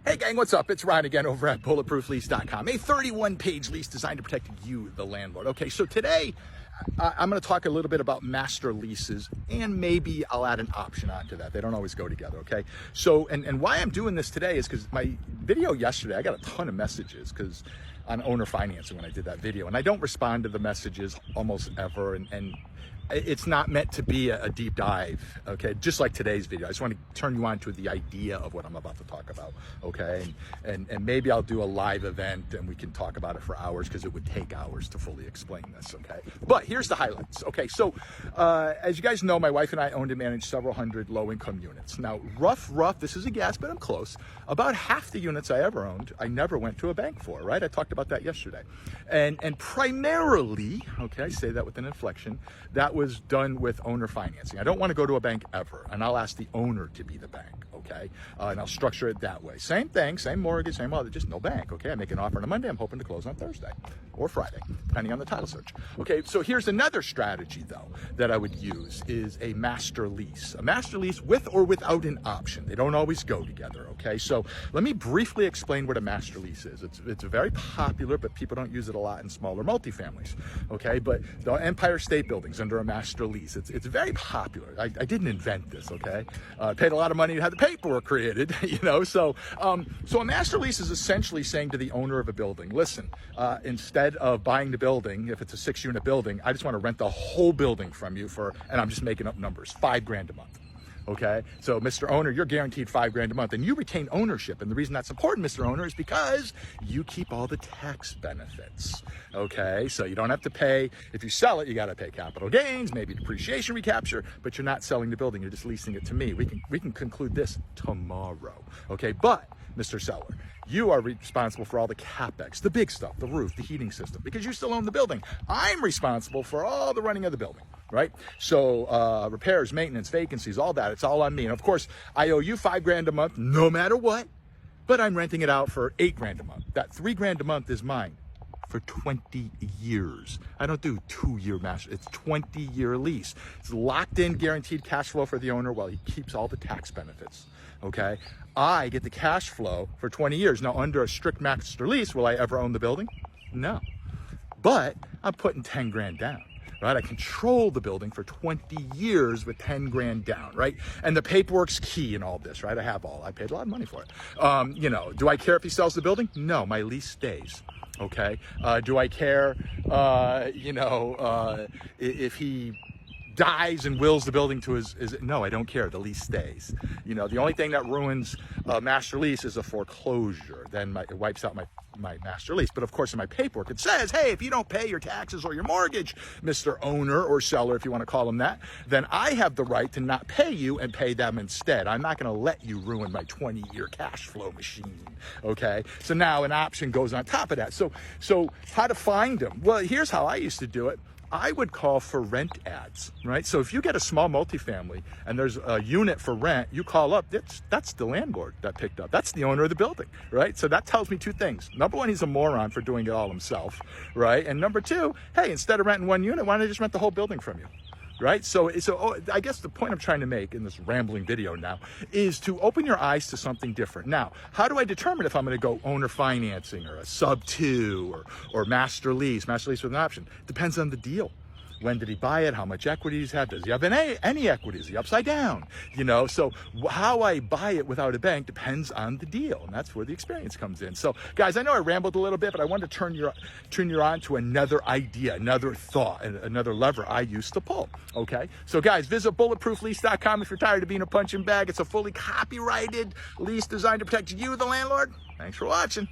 Hey gang, what's up? It's Ryan again over at bulletprooflease.com. A 31-page lease designed to protect you, the landlord. Okay, so today I'm going to talk a little bit about master leases, and maybe I'll add an option onto that. They don't always go together, okay? So, and why I'm doing this today is because my video yesterday, I got a ton of messages because on owner financing when I did that video, and I don't respond to the messages almost ever, and it's not meant to be a deep dive, okay? Just like today's video. I just want to turn you on to the idea of what I'm about to talk about, okay? And maybe I'll do a live event and we can talk about it for hours because it would take hours to fully explain this, okay? But here's the highlights, okay? So as you guys know, my wife and I owned and managed several hundred low-income units. Now, rough, this is a guess, but I'm close. About half the units I ever owned, I never went to a bank for, right? I talked about that yesterday. And primarily, okay, I say that with an inflection, that was done with owner financing. I don't want to go to a bank ever, and I'll ask the owner to be the bank, okay? And I'll structure it that way. Same thing, same mortgage, same other, just no bank, okay? I make an offer on a Monday, I'm hoping to close on Thursday or Friday, depending on the title search. Okay, so here's another strategy though that I would use is a master lease. A master lease with or without an option. They don't always go together, okay? So let me briefly explain what a master lease is. It's very popular, but people don't use it a lot in smaller multifamilies, okay? But the Empire State Building's under a master lease. It's very popular. I didn't invent this, okay? Paid a lot of money to have the paperwork created, you know? So a master lease is essentially saying to the owner of a building, listen, instead of buying the building, if it's a 6-unit building, I just want to rent the whole building from you for, and I'm just making up numbers, $5,000 a month. Okay, so Mr. Owner, you're guaranteed $5,000 a month and you retain ownership. And the reason that's important, Mr. Owner, is because you keep all the tax benefits. Okay, so you don't have to pay, if you sell it, you got to pay capital gains, maybe depreciation recapture, but you're not selling the building, you're just leasing it to me. We can conclude this tomorrow. Okay, but Mr. Seller, you are responsible for all the CapEx, the big stuff, the roof, the heating system, because you still own the building. I'm responsible for all the running of the building, right? So repairs, maintenance, vacancies, all that, it's all on me. And of course, I owe you $5,000 a month, no matter what, but I'm renting it out for $8,000 a month. That $3,000 a month is mine for 20 years. I don't do 2-year master, it's 20-year lease. It's locked in, guaranteed cash flow for the owner while he keeps all the tax benefits, okay? I get the cash flow for 20 years. Now, under a strict master lease, will I ever own the building? No. But I'm putting 10 grand down, right? I control the building for 20 years with 10 grand down, right? And the paperwork's key in all this, right? I paid a lot of money for it. You know, do I care if he sells the building? No, my lease stays. Okay. Do I care, if he dies and wills the building to his, no, I don't care. The lease stays. You know, the only thing that ruins a master lease is a foreclosure. Then it wipes out my master lease. But of course, in my paperwork, it says, hey, if you don't pay your taxes or your mortgage, Mr. Owner or seller, if you want to call them that, then I have the right to not pay you and pay them instead. I'm not going to let you ruin my 20-year cash flow machine. Okay. So now an option goes on top of that. So how to find them? Well, here's how I used to do it. I would call for rent ads, right? So if you get a small multifamily and there's a unit for rent, you call up, that's the landlord that picked up. That's the owner of the building, right? So that tells me two things. Number one, he's a moron for doing it all himself, right? And number two, hey, instead of renting one unit, why don't I just rent the whole building from you? Right? So I guess the point I'm trying to make in this rambling video now is to open your eyes to something different. Now, how do I determine if I'm going to go owner financing or a sub 2 or master lease with an option? Depends on the deal. When did he buy it? How much equity does he have? Does he have any equity? Is he upside down? You know, so how I buy it without a bank depends on the deal. And that's where the experience comes in. So guys, I know I rambled a little bit, but I wanted to turn you on to another idea, another thought, another lever I used to pull. Okay. So guys, visit bulletprooflease.com if you're tired of being a punching bag. It's a fully copyrighted lease designed to protect you, the landlord. Thanks for watching.